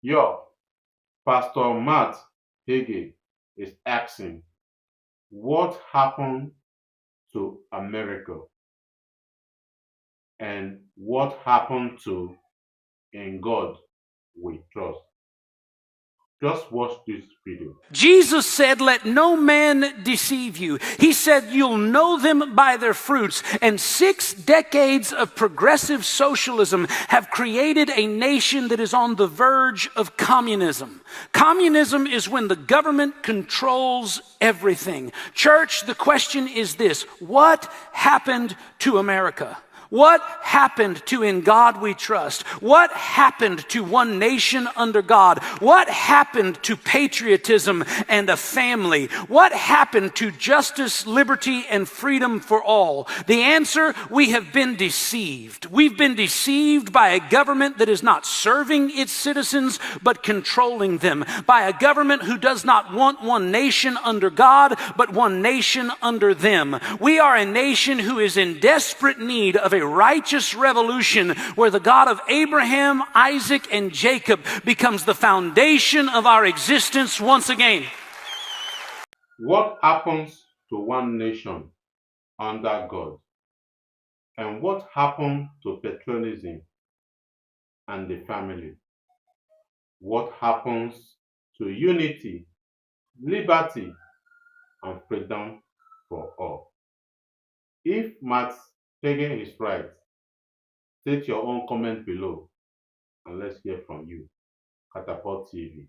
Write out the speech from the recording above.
Yo, Pastor Matt Hagee is asking, what happened to America and what happened to In God We Trust? Just watch this video. Jesus said, "Let no man deceive you." He said, "You'll know them by their fruits." And 6 decades of progressive socialism have created a nation that is on the verge of communism. Communism is when the government controls everything. Church, the question is this: what happened to America? What happened to In God We Trust? What happened to one nation under God? What happened to patriotism and a family? What happened to justice, liberty, and freedom for all? The answer: we have been deceived. We've been deceived by a government that is not serving its citizens, but controlling them. By a government who does not want one nation under God, but one nation under them. We are a nation who is in desperate need of a righteous revolution where the God of Abraham, Isaac, and Jacob becomes the foundation of our existence once again. What happens to one nation under God? And what happened to patriotism and the family? What happens to unity, liberty, and freedom for all? If Matt Hagee is right, state your own comment below and let's hear from you. Catapult TV.